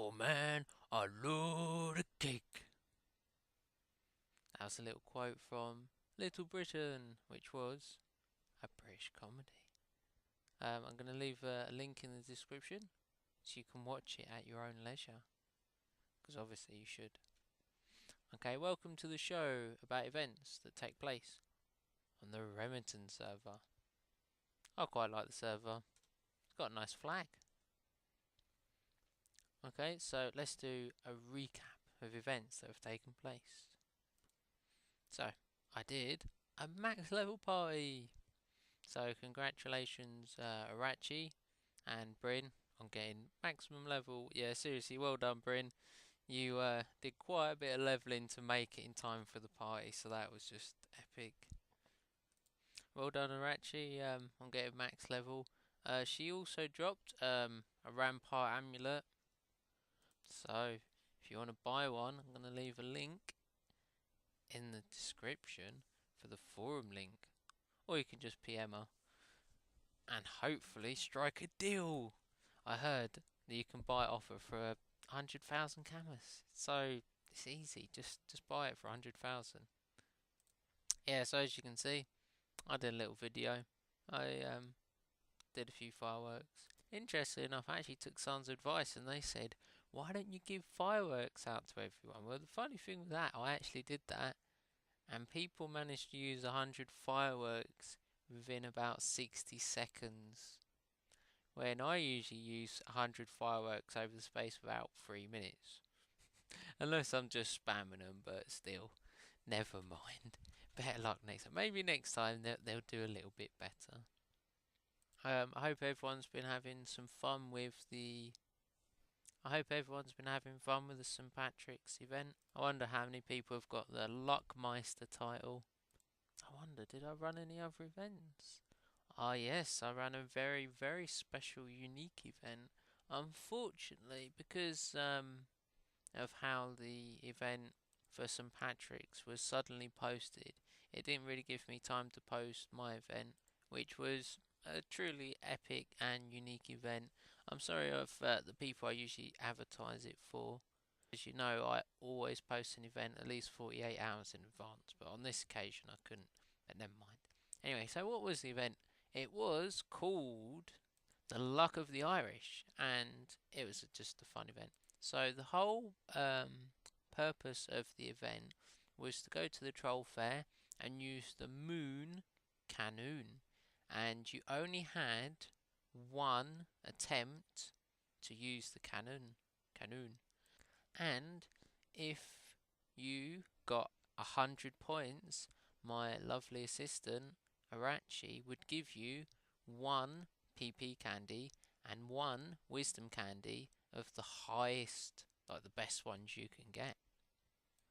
Oh man, I love the cake. That was a little quote from Little Britain, which was a British comedy. I'm going to leave a link in the description so you can watch it at your own leisure, because obviously you should. Okay, welcome to the show about events that take place on the Remington server. I quite like the server. It's got a nice flag. Okay, so let's do a recap of events that have taken place. So, I did a max level party. So congratulations Arachi and Bryn on getting maximum level. Yeah, seriously, well done Bryn. You did quite a bit of leveling to make it in time for the party, so that was just epic. Well done Arachi on getting max level. She also dropped a Rampart amulet. So if you want to buy one, I'm going to leave a link in the description for the forum link. Or you can just PM her and hopefully strike a deal. I heard that you can buy it off her for 100,000 camas. So it's easy. Just buy it for 100,000. Yeah. So as you can see, I did a little video. I did a few fireworks. Interestingly enough, I actually took someone's advice and they said, "Why don't you give fireworks out to everyone?" Well, the funny thing with that, I actually did that, and people managed to use 100 fireworks within about 60 seconds. When I usually use 100 fireworks over the space of about 3 minutes. Unless I'm just spamming them, but still, never mind. Better luck next time. Maybe next time they'll do a little bit better. I hope everyone's been having some fun with the. I hope everyone's been having fun with the St. Patrick's event. I wonder how many people have got the Luckmeister title. I wonder, did I run any other events? Ah, yes, I ran a very, very special, unique event. Unfortunately, because of how the event for St. Patrick's was suddenly posted, it didn't really give me time to post my event, which was a truly epic and unique event. I'm sorry of the people I usually advertise it for. As you know, I always post an event at least 48 hours in advance, but on this occasion I couldn't, but never mind. Anyway, so what was the event? It was called The Luck of the Irish, and it was just a fun event. So the whole purpose of the event was to go to the troll fair and use the moon canoon, and you only had one attempt to use the canoon, and if you got 100 points, my lovely assistant Arachi would give you one PP candy and one wisdom candy of the highest, like the best ones you can get.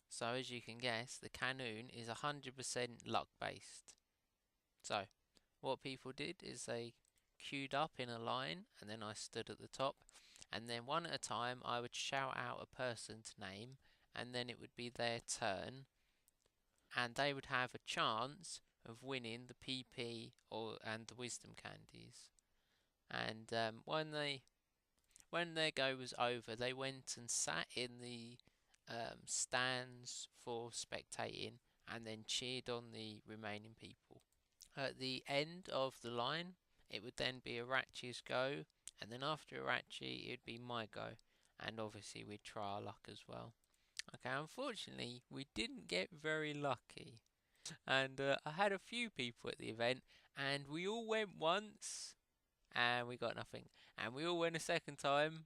So as you can guess, the canoon is 100% luck based. So what people did is they queued up in a line, and then I stood at the top, and then one at a time I would shout out a person's name, and then it would be their turn, and they would have a chance of winning the PP and the wisdom candies. And when their go was over, they went and sat in the stands for spectating, and then cheered on the remaining people. At the end of the line, it would then be Arachi's go, and then after Arachi, it would be my go, and obviously we'd try our luck as well. Okay, unfortunately, we didn't get very lucky, and I had a few people at the event, and we all went once, and we got nothing, and we all went a second time,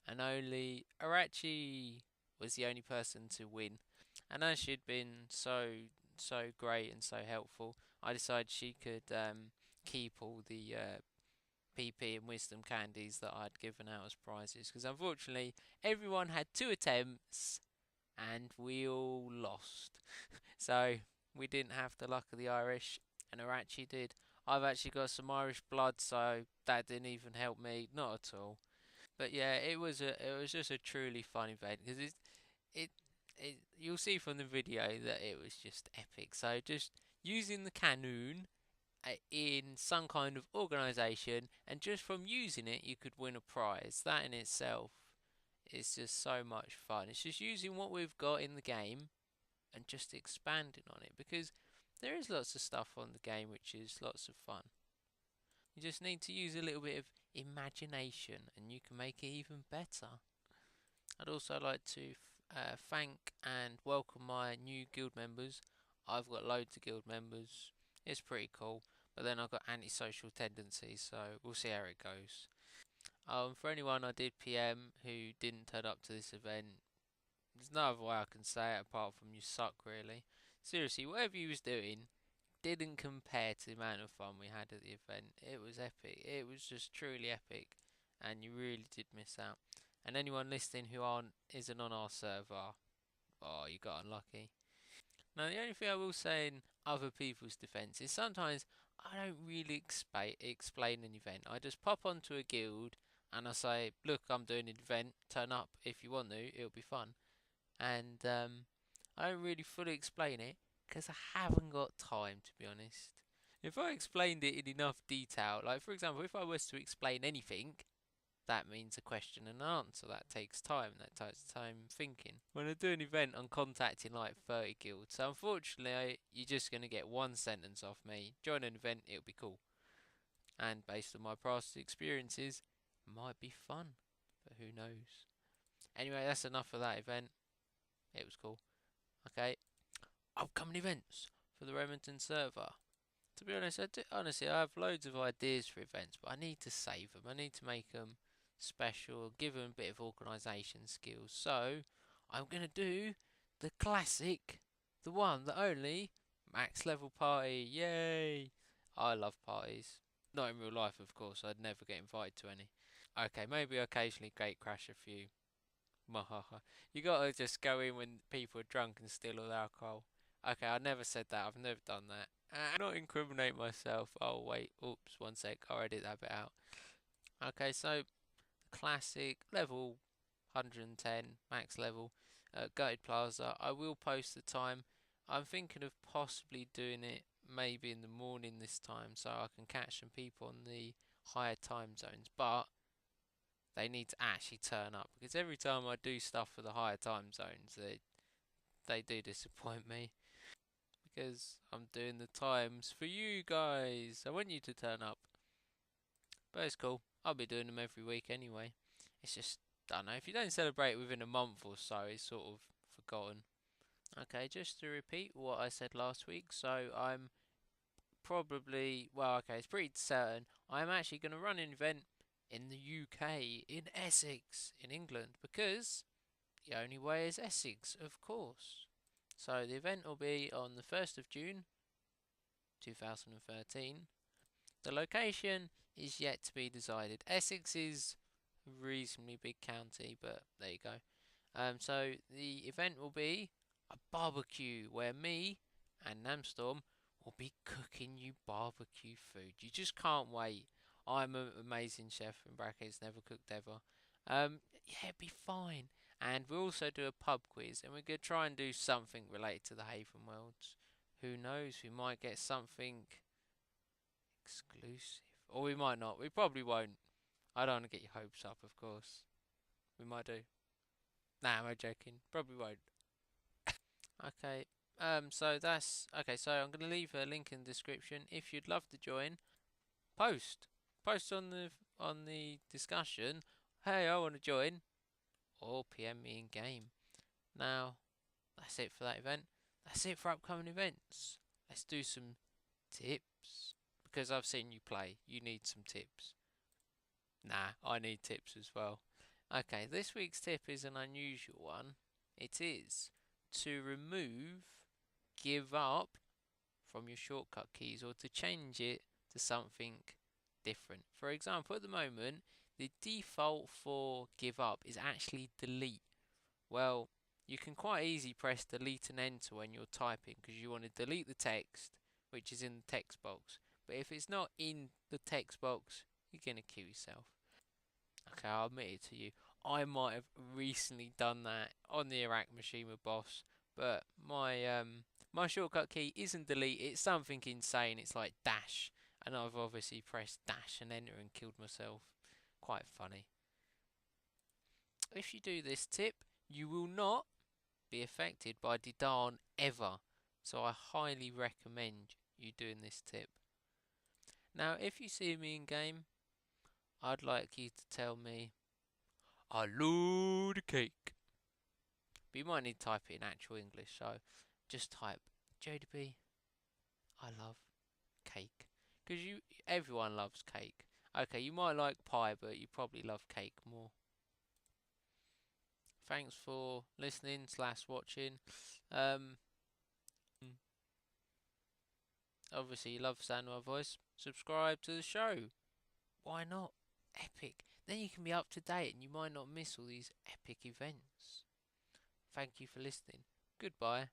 and only Arachi was the only person to win. And as she'd been so great and so helpful, I decided she could keep all the PP and wisdom candies that I'd given out as prizes. Because unfortunately, everyone had 2 attempts, and we all lost. So we didn't have the luck of the Irish, and Arachi did. I've actually got some Irish blood, so that didn't even help me, not at all. But yeah, it was just a truly fun event because it you'll see from the video that it was just epic. So just using the canoon in some kind of organisation, and just from using it, you could win a prize. That in itself It's just so much fun. It's just using what we've got in the game and just expanding on it, because there is lots of stuff on the game which is lots of fun. You just need to use a little bit of imagination and you can make it even better. I'd also like to thank and welcome my new guild members. I've got loads of guild members. It's pretty cool, but then I've got antisocial tendencies, so we'll see how it goes. For anyone I did PM who didn't turn up to this event, there's no other way I can say it apart from you suck, really. Seriously, whatever you was doing didn't compare to the amount of fun we had at the event. It was epic. It was just truly epic, and you really did miss out. And anyone listening who isn't on our server, oh, you got unlucky. Now, the only thing I will say in other people's defence is sometimes I don't really explain an event. I just pop onto a guild and I say, look, I'm doing an event, turn up if you want to, it'll be fun. And I don't really fully explain it because I haven't got time, to be honest. If I explained it in enough detail, like for example, if I was to explain anything, that means a question and an answer. That takes time. That takes time thinking. When I do an event, I'm contacting like 30 guilds. So unfortunately, you're just going to get one sentence off me. Join an event, it'll be cool. And based on my past experiences, it might be fun. But who knows? Anyway, that's enough for that event. It was cool. Okay. Upcoming events for the Remington server. To be honest, honestly, I have loads of ideas for events, but I need to save them. I need to make them special, give them a bit of organisation skills. So, I'm going to do the classic, the one, the only, max level party. Yay! I love parties. Not in real life, of course. I'd never get invited to any. Okay, maybe occasionally gate crash a few. You gotta just go in when people are drunk and steal all the alcohol. Okay, I never said that. I've never done that. Not incriminate myself. Oh wait, oops, one sec. I'll edit that bit out. Okay, so classic level 110 max level Gutted Plaza. I will post the time. I'm thinking of possibly doing it maybe in the morning this time, so I can catch some people on the higher time zones. But they need to actually turn up, because every time I do stuff for the higher time zones, they do disappoint me, because I'm doing the times for you guys. I want you to turn up. But it's cool. I'll be doing them every week anyway. It's just, I don't know, if you don't celebrate within a month or so, it's sort of forgotten. Okay, just to repeat what I said last week. So I'm probably, well, okay, it's pretty certain I'm actually going to run an event in the UK, in Essex, in England, because the only way is Essex, of course. So the event will be on the 1st of June 2013. The location is yet to be decided. Essex is a reasonably big county, but there you go. So the event will be a barbecue where me and Namstorm will be cooking you barbecue food. You just can't wait. I'm an amazing chef, in brackets, never cooked ever. Yeah, it'd be fine. And we'll also do a pub quiz, and we're going to try and do something related to the Haven Worlds. Who knows, we might get something exclusive. Or we might not. We probably won't. I don't want to get your hopes up, of course. We might do. Nah, I'm joking. Probably won't. Okay. So that's okay. So I'm going to leave a link in the description. If you'd love to join, post on the discussion. Hey, I want to join. Or PM me in game. Now, that's it for that event. That's it for upcoming events. Let's do some tips, because I've seen you play. You need some tips. Nah, I need tips as well. Okay, this week's tip is an unusual one. It is to remove give up from your shortcut keys, or to change it to something different. For example, at the moment, the default for give up is actually delete. Well, you can quite easily press delete and enter when you're typing, because you want to delete the text which is in the text box. But if it's not in the text box, you're going to kill yourself. Okay, I'll admit it to you. I might have recently done that on the Iraq Machine boss, but my shortcut key isn't delete, it's something insane. It's like dash, and I've obviously pressed dash and enter and killed myself. Quite funny. if you do this tip, you will not be affected by Didan ever. So I highly recommend you doing this tip. Now, if you see me in game, I'd like you to tell me, I love the cake. But you might need to type it in actual English, so just type JerryDB, I love cake. Because everyone loves cake. Okay, you might like pie, but you probably love cake more. Thanks for listening / watching. Obviously, you love the sound of my voice. Subscribe to the show. Why not? Epic. Then you can be up to date and you might not miss all these epic events. Thank you for listening. Goodbye.